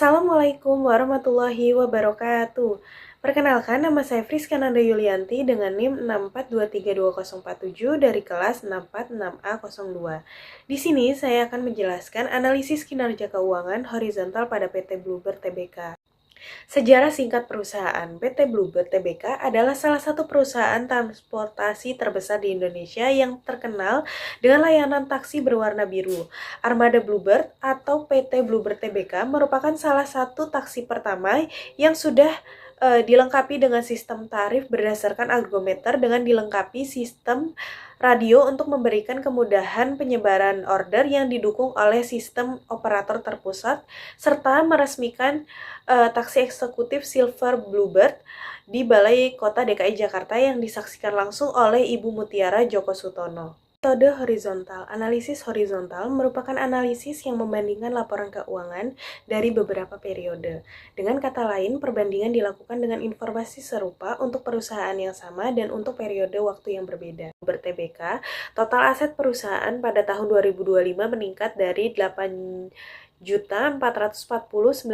Assalamualaikum warahmatullahi wabarakatuh. Perkenalkan, nama saya Friskananda Yulianti dengan NIM 642320047 dari kelas 646A02. Di sini saya akan menjelaskan analisis kinerja keuangan horizontal pada PT Bluebird Tbk. Sejarah singkat perusahaan. PT Bluebird Tbk adalah salah satu perusahaan transportasi terbesar di Indonesia yang terkenal dengan layanan taksi berwarna biru. Armada Bluebird atau PT Bluebird Tbk merupakan salah satu taksi pertama yang sudah dilengkapi dengan sistem tarif berdasarkan argometer dengan dilengkapi sistem radio untuk memberikan kemudahan penyebaran order yang didukung oleh sistem operator terpusat serta meresmikan taksi eksekutif Silver Bluebird di Balai Kota DKI Jakarta yang disaksikan langsung oleh Ibu Mutiara Djoko Sutono. Metode horizontal. Analisis horizontal merupakan analisis yang membandingkan laporan keuangan dari beberapa periode. Dengan kata lain, perbandingan dilakukan dengan informasi serupa untuk perusahaan yang sama dan untuk periode waktu yang berbeda. Ber-TBK, total aset perusahaan pada tahun 2025 meningkat dari 8.440.955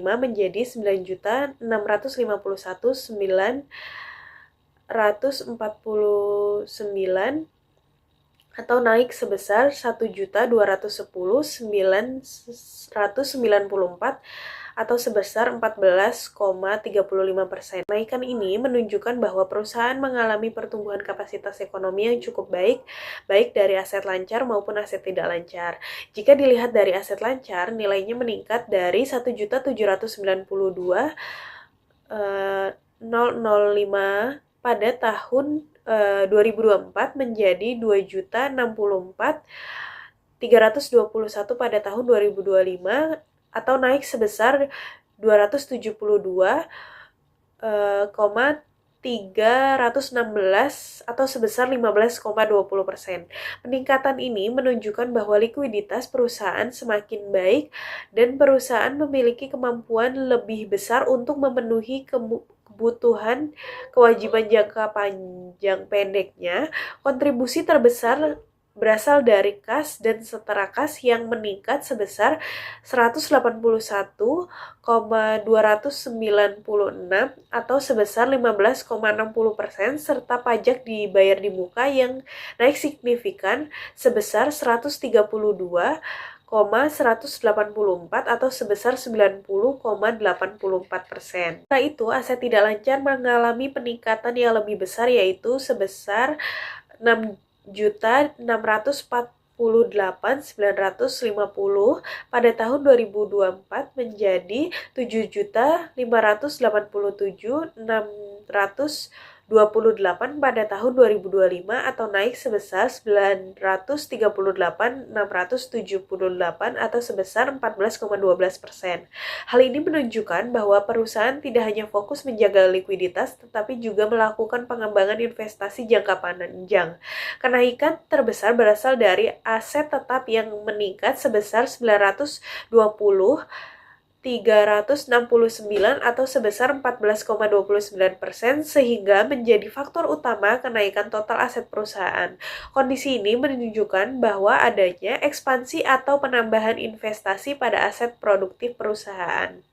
menjadi 9.451.949 atau naik sebesar 1.210.994 atau sebesar 14,35%. Kenaikan ini menunjukkan bahwa perusahaan mengalami pertumbuhan kapasitas ekonomi yang cukup baik dari aset lancar maupun aset tidak lancar. Jika dilihat dari aset lancar, nilainya meningkat dari 1.772.005 pada tahun 2024 menjadi 2.064.321 pada tahun 2025 atau naik sebesar 272,316 atau sebesar 15,20%. Peningkatan ini menunjukkan bahwa likuiditas perusahaan semakin baik dan perusahaan memiliki kemampuan lebih besar untuk memenuhi kebutuhan kewajiban jangka panjang pendeknya. Kontribusi terbesar berasal dari kas dan setara kas yang meningkat sebesar 181,296 atau sebesar 15,60% serta pajak dibayar di muka yang naik signifikan sebesar 132,184 atau sebesar 90,84%. Setelah itu, aset tidak lancar mengalami peningkatan yang lebih besar yaitu sebesar 6.948.950 pada tahun 2024 menjadi 7.587.628 pada tahun 2025 atau naik sebesar 938.678 atau sebesar 14,12%. Hal ini menunjukkan bahwa perusahaan tidak hanya fokus menjaga likuiditas tetapi juga melakukan pengembangan investasi jangka panjang. Kenaikan terbesar berasal dari aset tetap yang meningkat sebesar 369 atau sebesar 14,29% sehingga menjadi faktor utama kenaikan total aset perusahaan. Kondisi ini menunjukkan bahwa adanya ekspansi atau penambahan investasi pada aset produktif perusahaan.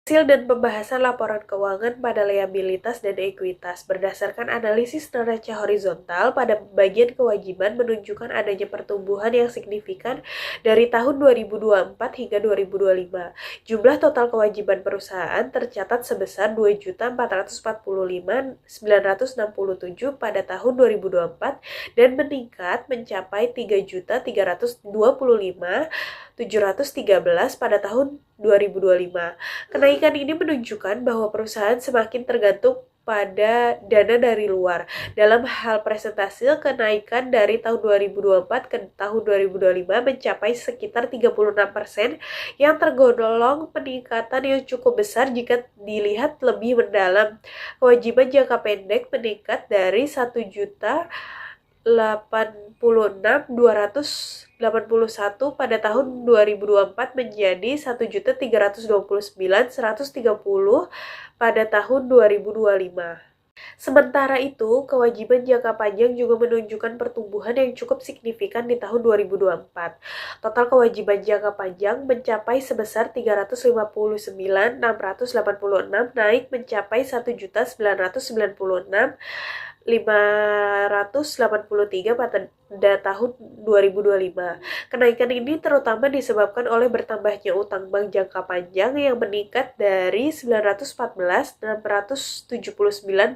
Hasil dan pembahasan laporan keuangan pada liabilitas dan ekuitas berdasarkan analisis neraca horizontal pada bagian kewajiban menunjukkan adanya pertumbuhan yang signifikan dari tahun 2024 hingga 2025. Jumlah total kewajiban perusahaan tercatat sebesar 2.445.967 pada tahun 2024 dan meningkat mencapai 3.325.713 pada tahun 2025. Kenaikan ini menunjukkan bahwa perusahaan semakin tergantung pada dana dari luar. Dalam hal presentase, kenaikan dari tahun 2024 ke tahun 2025 mencapai sekitar 36% yang tergolong peningkatan yang cukup besar jika dilihat lebih mendalam. Kewajiban jangka pendek meningkat dari 1.086.281 pada tahun 2024 menjadi 1.329.130 pada tahun 2025. Sementara itu, kewajiban jangka panjang juga menunjukkan pertumbuhan yang cukup signifikan di tahun 2024. Total kewajiban jangka panjang mencapai sebesar 359.686, naik mencapai 1.996.583 pada tahun 2025. Kenaikan ini terutama disebabkan oleh bertambahnya utang bank jangka panjang yang meningkat dari 914.679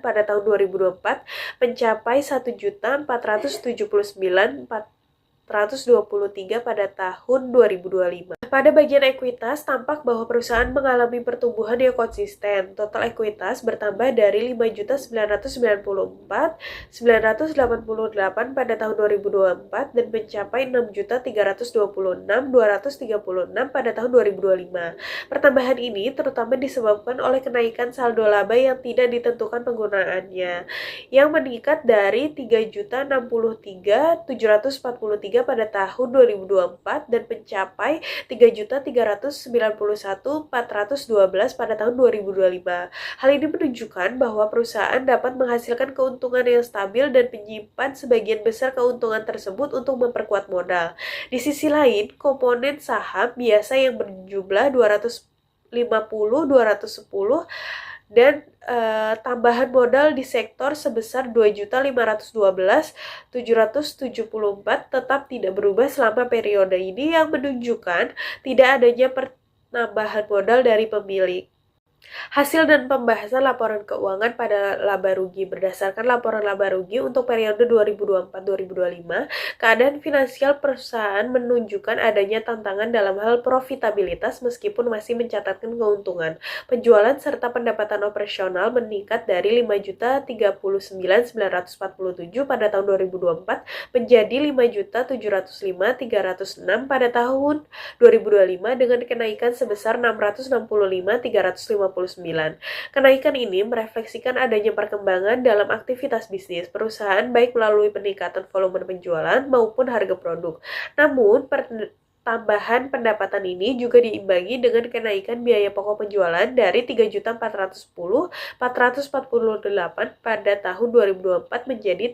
pada tahun 2024 mencapai 1.479.423 pada tahun 2025. Pada bagian ekuitas, tampak bahwa perusahaan mengalami pertumbuhan yang konsisten. Total ekuitas bertambah dari 5.994.988 pada tahun 2024 dan mencapai 6.326.236 pada tahun 2025. Pertambahan ini terutama disebabkan oleh kenaikan saldo laba yang tidak ditentukan penggunaannya, yang meningkat dari 3.063.743 pada tahun 2024 dan mencapai 3.391.412 pada tahun 2025. Hal ini menunjukkan bahwa perusahaan dapat menghasilkan keuntungan yang stabil dan menyimpan sebagian besar keuntungan tersebut untuk memperkuat modal. Di sisi lain, komponen saham biasa yang berjumlah 210 dan tambahan modal di sektor sebesar 2.512.774 tetap tidak berubah selama periode ini, yang menunjukkan tidak adanya penambahan modal dari pemilik. Hasil dan pembahasan laporan keuangan pada laba rugi. Berdasarkan laporan laba rugi untuk periode 2024-2025, keadaan finansial perusahaan menunjukkan adanya tantangan dalam hal profitabilitas meskipun masih mencatatkan keuntungan. Penjualan serta pendapatan operasional meningkat dari 5.039.947 pada tahun 2024 menjadi 5.705.306 pada tahun 2025 dengan kenaikan sebesar 665.359. Kenaikan ini merefleksikan adanya perkembangan dalam aktivitas bisnis perusahaan baik melalui peningkatan volume penjualan maupun harga produk. Namun, tambahan pendapatan ini juga diimbangi dengan kenaikan biaya pokok penjualan dari 3.410.448 pada tahun 2024 menjadi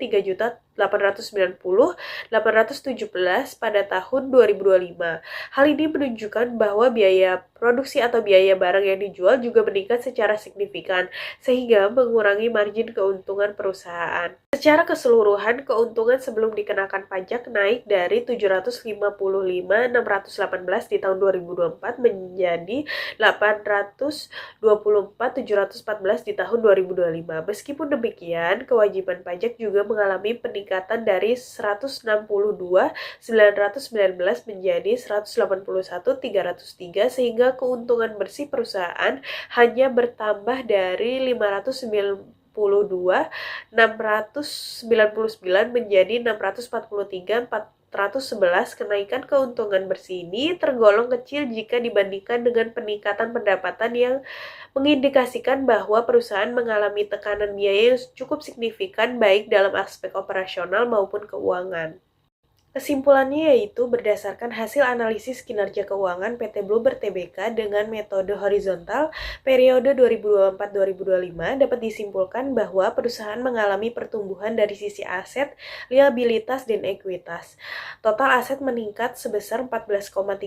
3.890.817 pada tahun 2025. Hal ini menunjukkan bahwa biaya produksi atau biaya barang yang dijual juga meningkat secara signifikan, sehingga mengurangi margin keuntungan perusahaan. Secara keseluruhan, keuntungan sebelum dikenakan pajak naik dari 755.618 di tahun 2024 menjadi 824.714 di tahun 2025. Meskipun demikian, kewajiban pajak juga mengalami peningkatan dari 162.919 menjadi 181.303 sehingga keuntungan bersih perusahaan hanya bertambah dari 592.699 menjadi 643.411. Kenaikan keuntungan bersih ini tergolong kecil jika dibandingkan dengan peningkatan pendapatan yang mengindikasikan bahwa perusahaan mengalami tekanan biaya yang cukup signifikan baik dalam aspek operasional maupun keuangan. Kesimpulannya yaitu berdasarkan hasil analisis kinerja keuangan PT Bluebird Tbk dengan metode horizontal periode 2024-2025 dapat disimpulkan bahwa perusahaan mengalami pertumbuhan dari sisi aset, liabilitas, dan ekuitas. Total aset meningkat sebesar 14,35%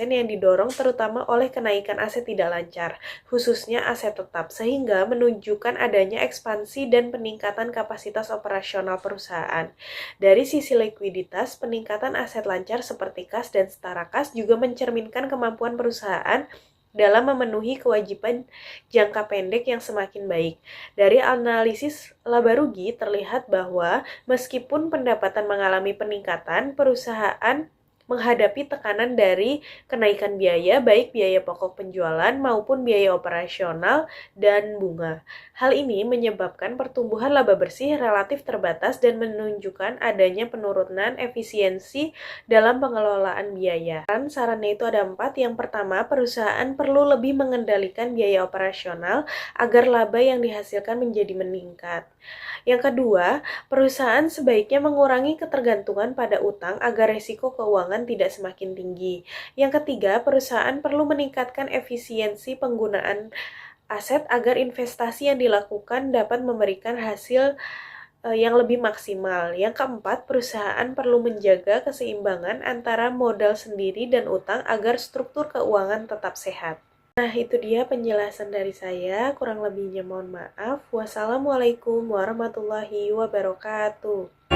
yang didorong terutama oleh kenaikan aset tidak lancar, khususnya aset tetap, sehingga menunjukkan adanya ekspansi dan peningkatan kapasitas operasional perusahaan. Dari sisi likuiditas, peningkatan aset lancar seperti kas dan setara kas juga mencerminkan kemampuan perusahaan dalam memenuhi kewajiban jangka pendek yang semakin baik. Dari analisis laba rugi terlihat bahwa meskipun pendapatan mengalami peningkatan, perusahaan menghadapi tekanan dari kenaikan biaya, baik biaya pokok penjualan maupun biaya operasional dan bunga. Hal ini menyebabkan pertumbuhan laba bersih relatif terbatas dan menunjukkan adanya penurunan efisiensi dalam pengelolaan biaya. Sarannya itu ada 4. Yang pertama, perusahaan perlu lebih mengendalikan biaya operasional agar laba yang dihasilkan menjadi meningkat. Yang kedua, perusahaan sebaiknya mengurangi ketergantungan pada utang agar resiko keuangan tidak semakin tinggi. Yang ketiga, perusahaan perlu meningkatkan efisiensi penggunaan aset agar investasi yang dilakukan dapat memberikan hasil yang lebih maksimal. Yang keempat, perusahaan perlu menjaga keseimbangan antara modal sendiri dan utang agar struktur keuangan tetap sehat. Nah, itu dia penjelasan dari saya. Kurang lebihnya mohon maaf. Wassalamualaikum warahmatullahi wabarakatuh.